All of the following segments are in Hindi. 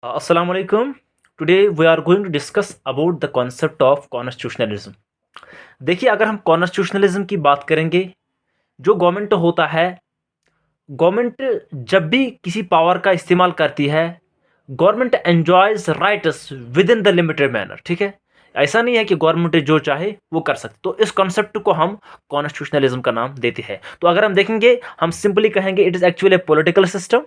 Assalamu alaikum. Today we are going to discuss about the concept of constitutionalism. देखिए, अगर हम कॉन्स्टिट्यूशनलिज्म की बात करेंगे, जो गवर्नमेंट होता है, गवर्नमेंट जब भी किसी पावर का इस्तेमाल करती है, government enjoys rights with in the limited manner. ठीक है, ऐसा नहीं है कि गवर्नमेंट जो चाहे वो कर सकते. तो इस कॉन्सेप्ट को हम कॉन्स्टिट्यूशनलिज्म का नाम देते हैं. तो अगर हम देखेंगे, हम सिंपली कहेंगे it is actually A political system.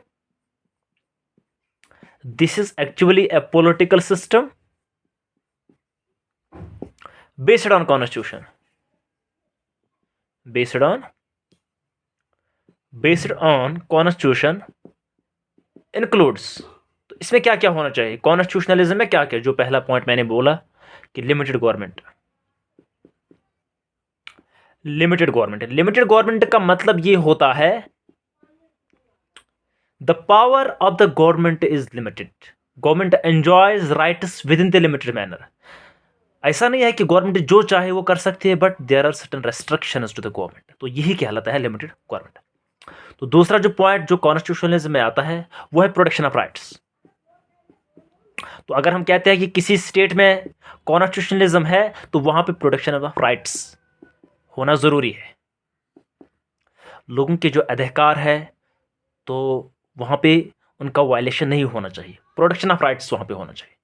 This is actually a political system based on constitution. Based on constitution includes. तो इसमें क्या क्या होना चाहिए? कॉन्स्टिट्यूशनलिज्म में क्या क्या, जो पहला पॉइंट मैंने बोला कि लिमिटेड गवर्नमेंट. लिमिटेड गवर्नमेंट का मतलब ये होता है the power of the government is limited. Government enjoys rights within the limited manner. ऐसा नहीं है कि गवर्नमेंट जो चाहे वो कर सकती है, but there are certain restrictions to the government. तो यही कहलाता है लिमिटेड गवर्नमेंट. तो दूसरा जो पॉइंट जो कॉन्स्टिट्यूशनलिज्म में आता है वो है प्रोटेक्शन ऑफ राइट्स. तो अगर हम कहते हैं कि किसी स्टेट में कॉन्स्टिट्यूशनलिज्म है तो वहां पे प्रोटेक्शन ऑफ राइट्स होना जरूरी है. लोगों के जो अधिकार है तो वहाँ पे उनका वायलेशन नहीं होना चाहिए. प्रोटेक्शन ऑफ राइट्स वहाँ पे होना चाहिए.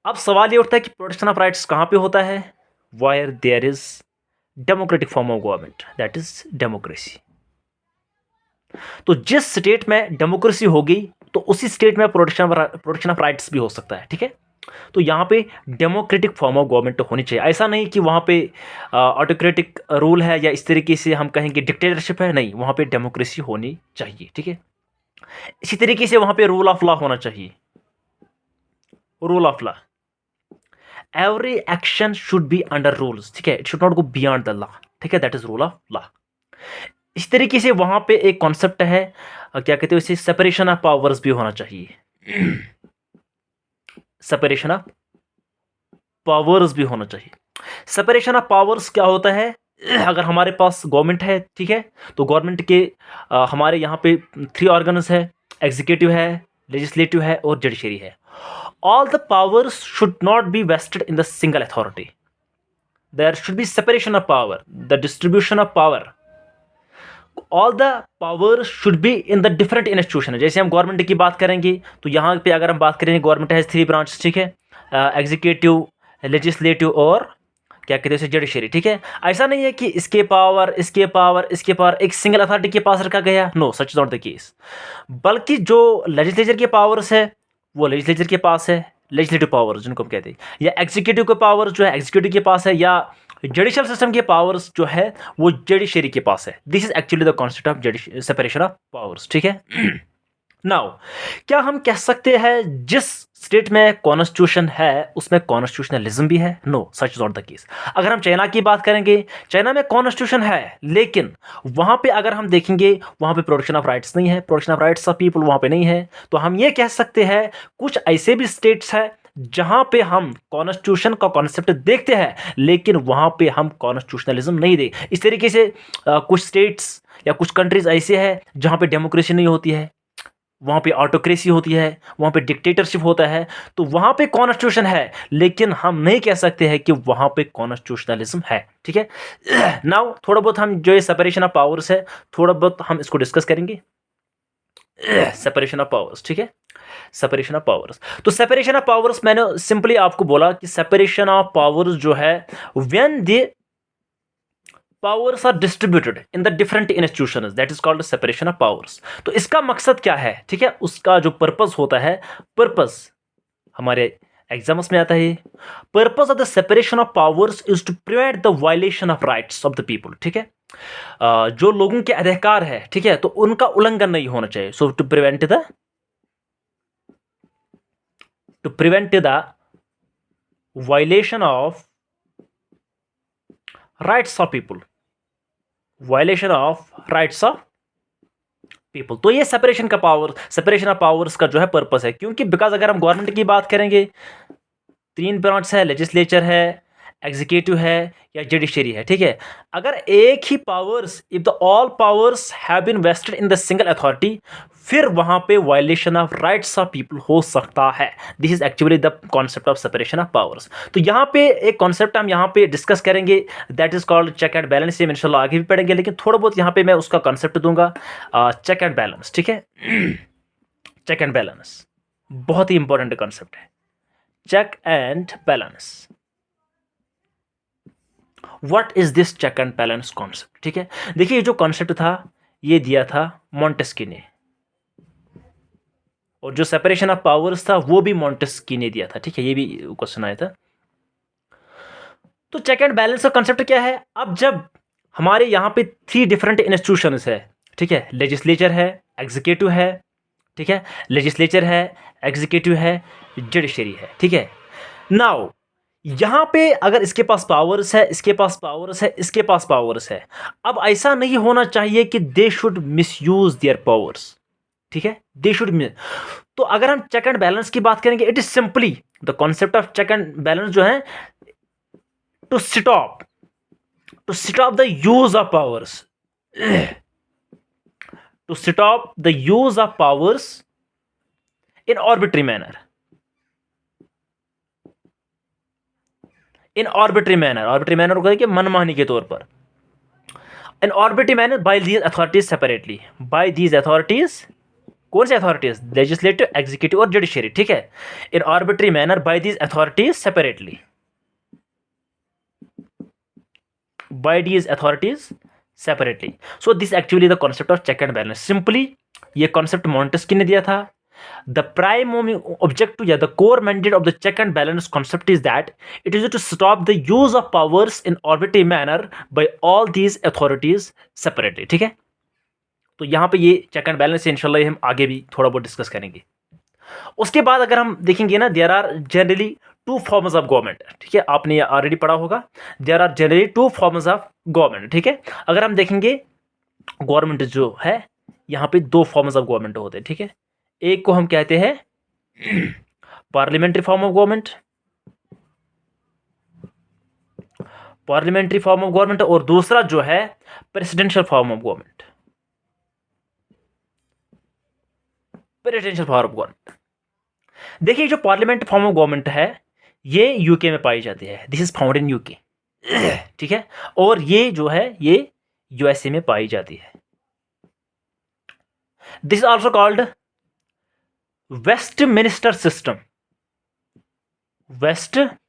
अब सवाल ये उठता है कि प्रोटेक्शन ऑफ राइट्स कहाँ पे होता है? Where there is democratic form of government, that is democracy. तो जिस स्टेट में डेमोक्रेसी होगी तो उसी स्टेट में प्रोटेक्शन ऑफ राइट्स भी हो सकता है. ठीक है, तो यहाँ पे डेमोक्रेटिक फॉर्म ऑफ गवर्नमेंट होनी चाहिए. ऐसा नहीं कि वहाँ पे ऑटोक्रेटिक रूल है या इस तरीके से हम कहेंगे डिक्टेटरशिप है. नहीं, वहाँ पे डेमोक्रेसी होनी चाहिए. ठीक है, इसी तरीके से वहाँ पे रूल ऑफ लॉ होना चाहिए. Rule of law, every action should be under rules. ठीक है, it should not go beyond the law. ठीक है, that is rule of law. इस तरीके से वहाँ पे एक कॉन्सेप्ट है, क्या कहते हैं उसे, सेपरेशन ऑफ पावर्स भी होना चाहिए. सेपरेशन ऑफ पावर्स भी होना चाहिए. सेपरेशन ऑफ पावर्स क्या होता है? अगर हमारे पास गवर्नमेंट है, ठीक है, तो गवर्नमेंट के हमारे यहाँ पे 3 ऑर्गन्स है. एग्जीक्यूटिव है, लेजिस्लेटिव है और जुडिशरी है. All the powers should not be vested in the single authority. There should be separation of power, the distribution of power. All the power should be in the different institution. जैसे हम गवर्नमेंट की बात करेंगे तो यहाँ पे अगर हम बात करेंगे, गवर्नमेंट हैज 3 ब्रांच. ठीक है, एग्जीक्यूटिव, लेजिस्लेटिव और क्या कहते हैं जुडिशरी. ठीक है, ऐसा नहीं है कि इसके पावर एक सिंगल अथॉरिटी के पास रखा गया. No, such not the case. बल्कि जो लेजिस्लेचर के पावर्स है वो लेजिस्लेचर के पास है, लेजिस्लेटिव पावर जिनको हम कहते हैं, या एग्जीक्यूटिव के पावर जो है एग्जीक्यूटिव के पास है, या जुडिशियल सिस्टम के पावर्स जो है वो जुडिशरी के पास है. This is actually the concept of separation of powers. ठीक है, नाउ क्या हम कह सकते हैं जिस स्टेट में कॉन्स्टिट्यूशन है उसमें कॉन्स्टिट्यूशनलिज्म भी है? No, such not the case. अगर हम चाइना की बात करेंगे, चाइना में कॉन्स्टिट्यूशन है, लेकिन वहां पे अगर हम देखेंगे वहां पे प्रोटेक्शन ऑफ राइट्स नहीं है, protection of rights of people वहां पे नहीं है. तो हम ये कह सकते हैं कुछ ऐसे भी स्टेट्स हैं जहां पे हम कॉन्स्टिट्यूशन का कॉन्सेप्ट देखते हैं लेकिन वहां पे हम कॉन्स्टिट्यूशनलिज्म नहीं देख. इस तरीके से कुछ स्टेट्स या कुछ कंट्रीज ऐसे हैं जहां पे डेमोक्रेसी नहीं होती है, वहाँ पे ऑटोक्रेसी होती है, वहाँ पे डिक्टेटरशिप होता है. तो वहाँ पे कॉन्स्टिट्यूशन है लेकिन हम नहीं कह सकते हैं कि वहाँ पे कॉन्स्टिट्यूशनलिज्म है. ठीक है, नाउ थोड़ा बहुत हम जो ये सेपरेशन ऑफ पावर्स है थोड़ा बहुत हम इसको डिस्कस करेंगे. सेपरेशन ऑफ पावर्स, ठीक है, सेपरेशन ऑफ पावर्स. तो सेपरेशन ऑफ पावर्स मैंने सिंपली आपको बोला कि सेपरेशन ऑफ पावर्स जो है when the powers are distributed in the different institutions, that is called separation of powers. तो इसका मकसद क्या है? ठीक है, उसका जो पर्पस होता है, पर्पस हमारे एग्जाम्स में आता है. Purpose of the separation of powers is to prevent the violation of rights of the people. ठीक है, जो लोगों के अधिकार है, ठीक है, तो उनका उल्लंघन नहीं होना चाहिए. So to prevent the violation of rights of people, violation of rights of people. तो ये सेपरेशन ऑफ पावर्स का जो है पर्पस है. क्योंकि बिकॉज अगर हम गवर्नमेंट की बात करेंगे 3 ब्रांच है, लेजिस्लेचर है, एग्जीक्यूटिव है या जुडिशरी है. ठीक है, अगर एक ही powers, if the all powers have been vested in the single authority, फिर वहां पे violation of rights of people हो सकता है। This is actually the concept of separation of powers. तो यहाँ पे एक कॉन्सेप्ट हम यहाँ पे डिस्कस करेंगे, that is called check and balance. ये इंशाल्लाह आगे भी पढ़ेंगे, लेकिन थोड़ा बहुत यहाँ पे मैं उसका कॉन्सेप्ट दूंगा, चेक एंड बैलेंस, ठीक है। चेक एंड बैलेंस बहुत ही इंपॉर्टेंट कॉन्सेप्ट है, check and balance. What is this check and balance concept, ठीक है। देखिए ये जो कॉन्सेप्ट था ये दिया था मॉन्टेस्क्यू ने, और जो सेपरेशन ऑफ पावर्स था वो भी मॉन्टेस्क्यू ने दिया था, ठीक है। ये भी क्वेश्चन आया था। तो चेक एंड बैलेंस का कॉन्सेप्ट क्या है? अब जब हमारे यहाँ पे 3 डिफरेंट इंस्टीट्यूशंस है, ठीक है, लेजिस्लेचर है, एग्जीक्यूटिव है, ठीक है, लेजिस्लेचर है, एग्जीक्यूटिव है, जुडिशरी है, ठीक है। नाउ यहाँ पे अगर इसके पास पावर्स है, इसके पास पावर्स है, इसके पास पावर्स है, अब ऐसा नहीं होना चाहिए कि they should misuse there powers, ठीक है, दे शुड। तो अगर हम चेक एंड बैलेंस की बात करेंगे, it is simply the concept of check and balance जो है to stop the use of powers, to stop the use of powers in arbitrary manner, in arbitrary manner. Arbitrary manner को कि मनमानी के तौर पर, in arbitrary manner by these authorities separately, by these authorities, कौन से अथॉरिटीज? लेजिस्लेटिव, एग्जीक्यूटिव और जुडिशरी, ठीक है। In arbitrary manner by these authorities separately, by these authorities separately. So this actually the concept of check and balance. Simply ये कॉन्सेप्ट मॉन्टेस्क्यू ने दिया था। The primary objective, yeah, the core mandate of the check and balance concept is that it is to stop the use of powers in arbitrary manner by all these authorities separately, ठीक है। तो यहाँ पे ये चेक एंड बैलेंस इंशाल्लाह हम आगे भी थोड़ा बहुत डिस्कस करेंगे। उसके बाद अगर हम देखेंगे ना, there are generally 2 forms of government, ठीक है, आपने ये ऑलरेडी पढ़ा होगा। There are generally 2 forms of government, ठीक है। अगर हम देखेंगे गवर्नमेंट जो है, यहाँ पे 2 फॉर्म्स ऑफ गवर्नमेंट होते हैं, ठीक है। एक को हम कहते हैं parliamentary form of government, parliamentary form of government, और दूसरा जो है presidential form of government, presidential form of government. देखिए जो पार्लियामेंट्री फॉर्म ऑफ गवर्नमेंट है ये यूके में पाई जाती है, this is found in UK, ठीक है। और ये जो है ये यूएसए में पाई जाती है। This is also called Westminster system, Westminster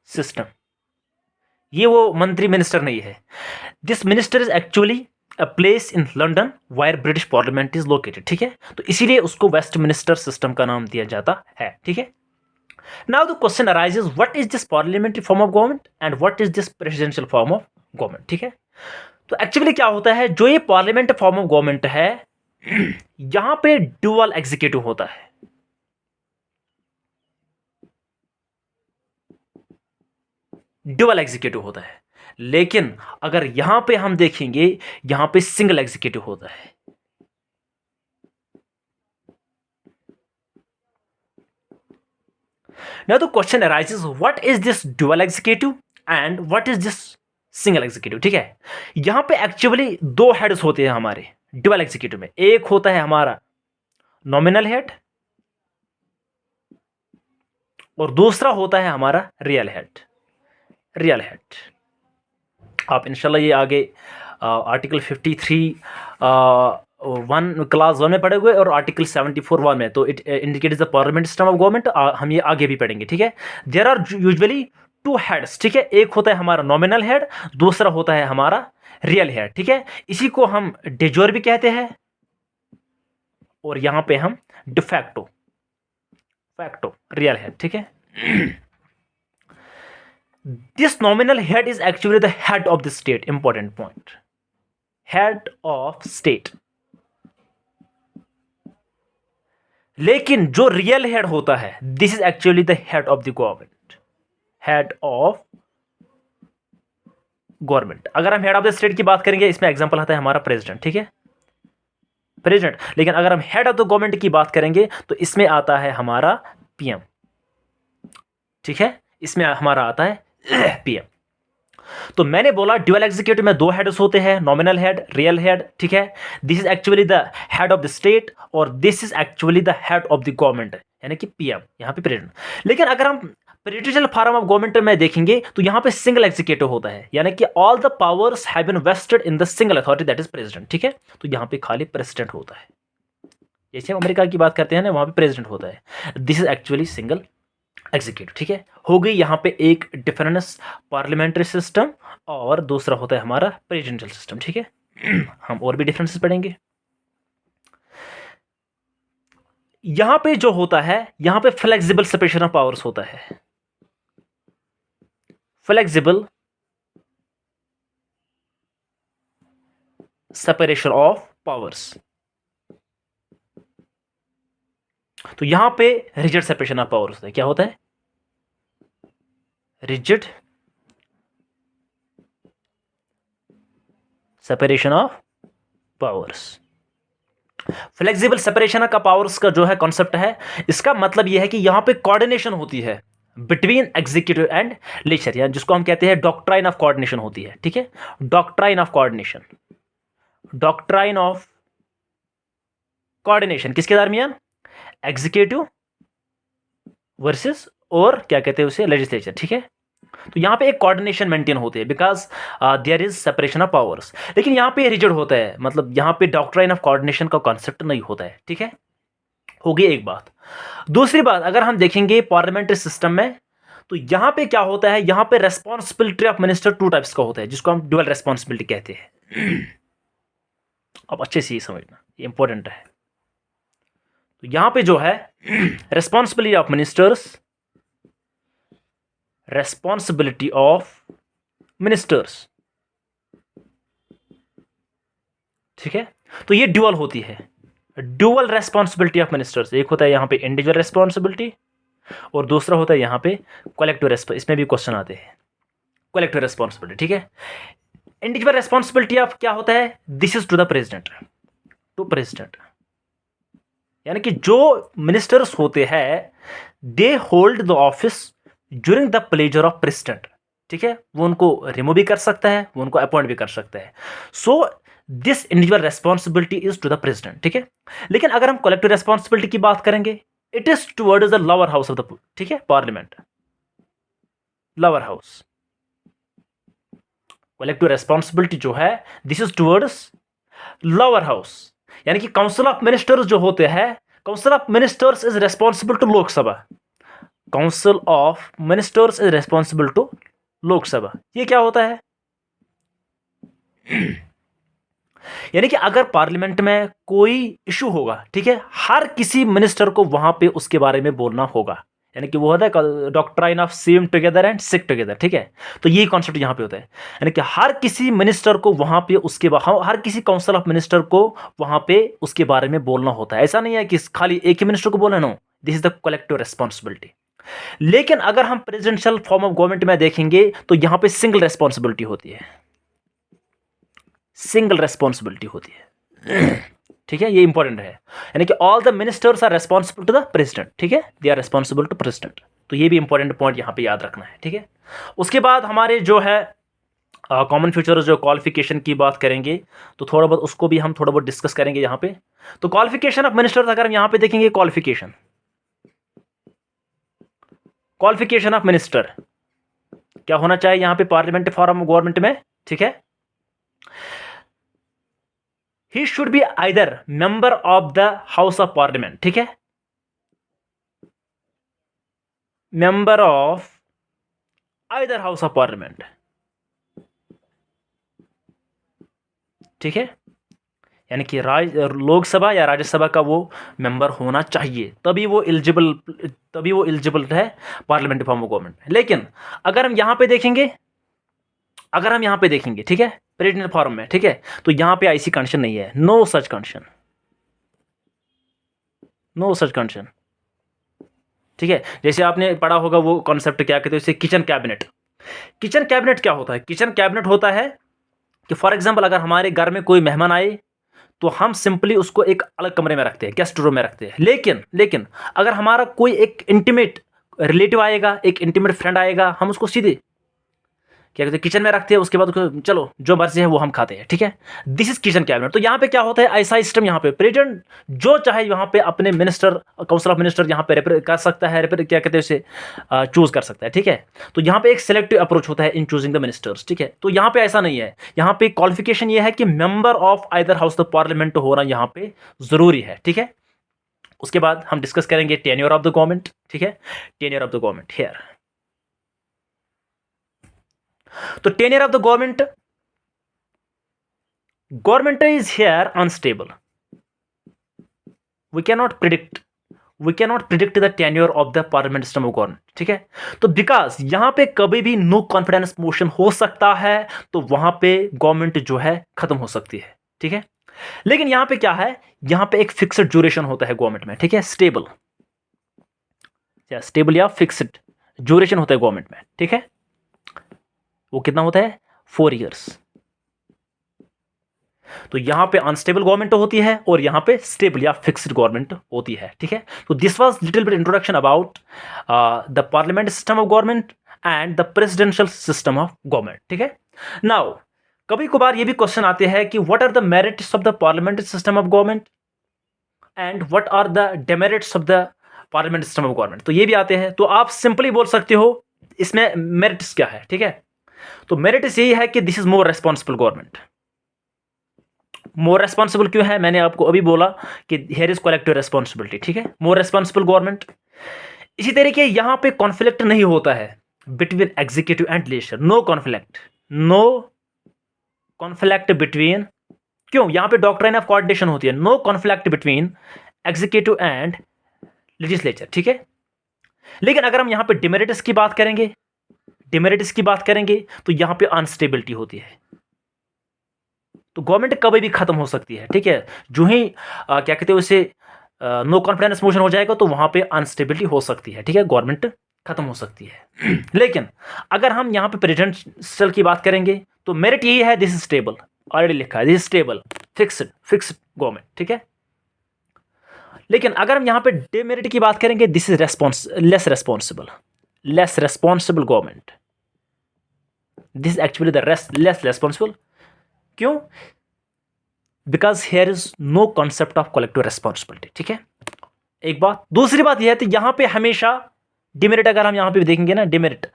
system. ये वो मंत्री मिनिस्टर नहीं है। This minister is actually a place in London wire British parliament is located, ठीक है। तो इसीलिए उसको वेस्टमिनिस्टर सिस्टम का नाम दिया जाता है, ठीक है। Now the question arises, what is this parliamentary form of government and what is this presidential form of government, ठीक है। तो एक्चुअली क्या होता है, जो ये पार्लियामेंट फॉर्म ऑफ गवर्नमेंट है यहां पे ड्यूअल एग्जीक्यूटिव होता है, ड्यूअल एग्जीक्यूटिव होता है। लेकिन अगर यहां पे हम देखेंगे, यहां पे सिंगल एग्जीक्यूटिव होता है। Now the question arises, what is this dual executive and what is this single executive, ठीक है। यहां पे एक्चुअली 2 हेड्स होते हैं हमारे ड्यूअल एग्जीक्यूटिव में। एक होता है हमारा नॉमिनल हेड और दूसरा होता है हमारा रियल हेड, रियल हेड। आप इंशाल्लाह ये आगे आर्टिकल 53 क्लास 1 में पढ़े हुए और आर्टिकल 74 1 में, तो it indicates the parliament system of government. हम ये आगे भी पढ़ेंगे, ठीक है। देयर आर यूजुअली 2 हेड्स, ठीक है। एक होता है हमारा नॉमिनल हेड, दूसरा होता है हमारा रियल हेड, ठीक है। इसी को हम डिजोर भी कहते हैं और यहां पे हम डिफैक्टो, फैक्टो रियल हेड, ठीक है। This nominal head is actually the head of the state. Important point. Head of state. लेकिन जो रियल हेड होता है, this is actually the head of the government, head of government. अगर हम हेड ऑफ द स्टेट की बात करेंगे, इसमें एग्जांपल आता है हमारा प्रेसिडेंट, ठीक है, प्रेसिडेंट। लेकिन अगर हम हेड ऑफ द गवर्नमेंट की बात करेंगे तो इसमें आता है हमारा पीएम, ठीक है, इसमें हमारा आता है पीएम। तो मैंने बोला ड्यूअल एग्जीक्यूटिव में दो हेड्स होते हैं, नॉमिनल हेड, रियल हेड, ठीक है। This is actually the head of the state और this is actually the head of the government, यानी कि पीएम, यहाँ पे प्रेसिडेंट। लेकिन अगर हम प्रेसिडेंशियल फॉर्म ऑफ गवर्नमेंट में देखेंगे तो यहाँ पे सिंगल एग्जीक्यूटिव होता है, यानी कि all the powers have been vested in the single authority that is president, ठीक है। तो यहाँ पे खाली प्रेसिडेंट होता है, जैसे हम अमेरिका की बात करते हैं ना, वहां पे प्रेसिडेंट होता है। This is actually single executive, ठीक है। हो गई यहाँ पे एक डिफरेंस पार्लियामेंट्री सिस्टम और दूसरा होता है हमारा प्रेसिडेंशियल सिस्टम, ठीक है। हम और भी डिफरेंसेस पढ़ेंगे। यहां पे जो होता है, यहां पे फ्लेक्सिबल सेपरेशन ऑफ पावर्स होता है, फ्लेक्सिबल सेपरेशन ऑफ पावर्स। तो यहां पे रिजिड सेपरेशन ऑफ पावर्स होता है। क्या होता है? Rigid separation of powers. Flexible separation का पावर्स का जो है कॉन्सेप्ट है, इसका मतलब यह है कि यहां पे कोऑर्डिनेशन होती है बिटवीन एग्जीक्यूटिव एंड लेजिस्लेचर, यानी जिसको हम कहते हैं डॉक्ट्राइन ऑफ कोऑर्डिनेशन होती है, ठीक है। Doctrine of coordination, doctrine of coordination किसके दरमियान? एग्जीक्यूटिव वर्सेस और क्या कहते हैं उसे, लेजिस्लेचर, ठीक है। तो यहां पे एक कोऑर्डिनेशन मेंटेन होती है because there is separation of powers. लेकिन यहां पे रिजिड होता है, मतलब यहां पे डॉक्ट्राइन ऑफ कोऑर्डिनेशन का कॉन्सेप्ट नहीं होता है, ठीक है। होगी एक बात। दूसरी बात, अगर हम देखेंगे पार्लियामेंट्री सिस्टम में, तो यहां पे क्या होता है, यहां पे responsibility of minister two types का होता है, जिसको हम ड्यूअल रेस्पॉन्सिबिलिटी कहते हैं। अब अच्छे से ये समझना, ये इंपॉर्टेंट है। तो यहां पे जो है responsibility of ministers, responsibility of ministers, ठीक है। तो ये ड्यूअल होती है, ड्यूअल रेस्पॉन्सिबिलिटी ऑफ मिनिस्टर्स। एक होता है यहां पे इंडिविजुअल रेस्पॉन्सिबिलिटी और दूसरा होता है यहां पे कलेक्टिव रेस्पॉन्सिबिलिटी। इसमें भी क्वेश्चन आते हैं, कलेक्टिव रेस्पॉन्सिबिलिटी, ठीक है। इंडिविजुअल रेस्पॉन्सिबिलिटी ऑफ क्या होता है, this is to the president, to president, यानी कि जो मिनिस्टर्स होते हैं they hold the office during the pleasure of president, ठीक है। वो उनको रिमूव भी कर सकता है, वो उनको अपॉइंट भी कर सकता है। So this individual responsibility is to the president, ठीक है। लेकिन अगर हम कलेक्टिव रेस्पॉन्सिबिलिटी की बात करेंगे, it is towards the lower house of the, ठीक है, parliament, lower house. Collective responsibility जो है this is towards lower house, यानी कि काउंसिल ऑफ मिनिस्टर्स जो होते हैं, council of ministers is responsible to Lok Sabha, council of ministers is responsible to Lok Sabha. ये क्या होता है? यानी कि अगर पार्लियामेंट में कोई इशू होगा, ठीक है, हर किसी मिनिस्टर को वहां पे उसके बारे में बोलना होगा, यानी कि वो होता है doctrine of same together and sick together, ठीक है। तो ये कॉन्सेप्ट यहां पे होता है, यानी कि हर किसी मिनिस्टर को वहां पे उसके हर किसी काउंसिल ऑफ मिनिस्टर को वहां पे उसके बारे में बोलना होता है। ऐसा नहीं है कि खाली एक ही मिनिस्टर को बोलना, no, this is the collective responsibility. लेकिन अगर हम प्रेसिडेंशियल फॉर्म ऑफ गवर्नमेंट में देखेंगे तो यहां पे सिंगल रेस्पॉन्सिबिलिटी होती है, सिंगल रेस्पॉन्सिबिलिटी होती है, ठीक है। ये इंपॉर्टेंट है, यानी कि all the ministers are responsible to the president, ठीक है, they are responsible to president. तो ये भी इंपॉर्टेंट पॉइंट यहां पे याद रखना है, ठीक है। उसके बाद हमारे जो है कॉमन फीचर्स, जो क्वालिफिकेशन की बात करेंगे, तो थोड़ा बहुत उसको भी हम थोड़ा बहुत डिस्कस करेंगे यहां पे। तो क्वालिफिकेशन ऑफ मिनिस्टर्स अगर हम यहां पे देखेंगे, क्वालिफिकेशन ऑफ मिनिस्टर क्या होना चाहिए यहां पे पार्लियामेंट्री फॉर्म ऑफ गवर्नमेंट में, ठीक है। He should be either member of the house of parliament, ठीक है, member of either house of parliament, ठीक है, यानी कि लोकसभा या राज्यसभा का वो मेंबर होना चाहिए, तभी वो एलिजिबल है पार्लियामेंट्री फॉर्म ऑफ गवर्नमेंट। लेकिन अगर हम यहां पे देखेंगे, ठीक है, प्रेसिडेंशियल फॉर्म में, ठीक है, तो यहां पे ऐसी कंडीशन नहीं है, नो सच कंडीशन, ठीक है। जैसे आपने पढ़ा होगा वो कॉन्सेप्ट, क्या कहते हैं उसे, किचन कैबिनेट। किचन कैबिनेट क्या होता है? किचन कैबिनेट होता है कि फॉर एग्जांपल अगर हमारे घर में कोई मेहमान आए तो हम सिंपली उसको एक अलग कमरे में रखते हैं, गेस्ट रूम में रखते हैं। लेकिन अगर हमारा कोई एक इंटीमेट रिलेटिव आएगा, एक इंटीमेट फ्रेंड आएगा, हम उसको सीधे क्या कहते हैं, किचन में रखते हैं, उसके बाद चलो जो मर्जी है वो हम खाते हैं, ठीक है। This is kitchen cabinet. तो यहाँ पे क्या होता है, ऐसा सिस्टम, यहाँ पे प्रेसिडेंट जो चाहे यहाँ पे अपने मिनिस्टर, काउंसिल ऑफ मिनिस्टर यहाँ पे कर सकता है, क्या कहते हैं उसे, चूज कर सकता है, ठीक है। तो यहाँ पे एक सिलेक्टिव अप्रोच होता है इन चूजिंग द मिनिस्टर्स, ठीक है। तो यहाँ पे ऐसा नहीं है, यहाँ पे क्वालिफिकेशन ये है कि member of either house of parliament होना यहाँ पे जरूरी है, ठीक है। उसके बाद हम डिस्कस करेंगे टेन्योर ऑफ द गवर्नमेंट, ठीक है। Tenure of the government here. तो tenure of the government is here unstable. We can not predict the tenure of the parliament system of government, ठीक है। तो बिकॉज यहां पे कभी भी नो कॉन्फिडेंस मोशन हो सकता है, तो वहां पे गवर्नमेंट जो है खत्म हो सकती है, ठीक है। लेकिन यहां पे क्या है, यहां पे एक फिक्स्ड ड्यूरेशन होता है गवर्नमेंट में, ठीक है। स्टेबल या फिक्स्ड ड्यूरेशन होता है गवर्नमेंट में, ठीक है। वो कितना होता है, 4 ईयर्स। तो यहां पे अनस्टेबल गवर्नमेंट होती है और यहां पे स्टेबल या फिक्स्ड गवर्नमेंट होती है, ठीक है। तो this was little bit introduction about the parliament system of government and the presidential system of government, ठीक है। नाउ कभी कभार ये भी क्वेश्चन आते हैं कि what are the merits of the parliament system of government and what are the demerits of the parliament system of government. तो ये भी आते हैं, तो आप सिंपली बोल सकते हो इसमें मेरिट्स क्या है, ठीक है। तो मेरिट्स यही है कि this is more responsible government. More responsible क्यों है, मैंने आपको अभी बोला कि हियर इज कलेक्टिव रेस्पॉन्सिबिलिटी, ठीक है। More responsible government. इसी तरीके यहां पे कॉन्फ्लिक्ट नहीं होता है between executive and legislature, no conflict between, क्यों, यहां पे डॉक्ट्राइन ऑफ कोऑर्डिनेशन होती है, no conflict between executive and legislature, ठीक है। लेकिन अगर हम यहां पे डिमेरिट्स की बात करेंगे तो यहां पे अनस्टेबिलिटी होती है। तो गवर्नमेंट कभी भी खत्म हो सकती है, ठीक है। जो ही क्या कहते हैं उसे, नो कॉन्फिडेंस मोशन हो जाएगा तो वहां पे अनस्टेबिलिटी हो सकती है, ठीक है, गवर्नमेंट खत्म हो सकती है। लेकिन अगर हम यहां पे प्रेसिडेंशियल की बात करेंगे तो मेरिट यही है, दिस इज स्टेबल, ऑलरेडी लिखा है, this is stable fixed government, ठीक है। लेकिन अगर हम यहां पे डिमेरिट की बात करेंगे, this is less responsible government, this is actually the less responsible. क्यों, because here is no concept of collective responsibility, ठीक है। एक बात, दूसरी बात यह है तो यहां पे हमेशा डिमेरिट, अगर हम यहां पे देखेंगे ना, डिमेरिट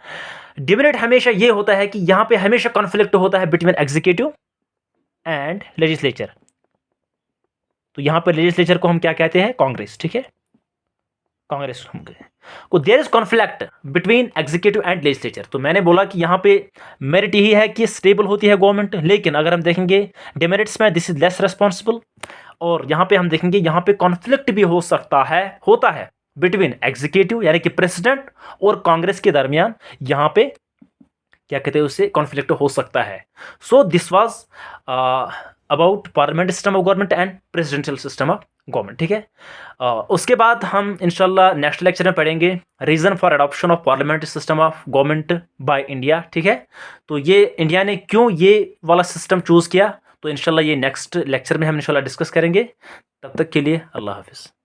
हमेशा यह होता है कि यहां पे हमेशा कॉन्फ्लिक्ट होता है बिटवीन एग्जीक्यूटिव एंड लेजिस्लेचर। तो यहां पर लेजिस्लेचर को हम क्या कहते हैं, कांग्रेस, ठीक है, कांग्रेस को there is conflict between executive and legislature. तो मैंने बोला कि यहाँ पे मेरिट यही है कि स्टेबल होती है गवर्नमेंट, लेकिन अगर हम देखेंगे डिमेरिट्स में दिस इज लेस रेस्पॉन्सिबल, और यहाँ पे हम देखेंगे यहाँ पे कॉन्फ्लिक्ट भी होता है बिटवीन एग्जीक्यूटिव यानी कि प्रेसिडेंट और कांग्रेस के दरमियान, यहाँ पे क्या कहते हैं उससे कॉन्फ्लिक्ट हो सकता है। So this was about parliament system of government and presidential system of government, ठीक है। उसके बाद हम इंशाल्लाह नेक्स्ट लेक्चर में पढ़ेंगे reason for adoption of parliamentary system of government by India, ठीक है। तो ये इंडिया ने क्यों ये वाला सिस्टम चूज किया, तो इंशाल्लाह ये नेक्स्ट लेक्चर में हम इंशाल्लाह डिस्कस करेंगे। तब तक के लिए अल्लाह हाफिज़।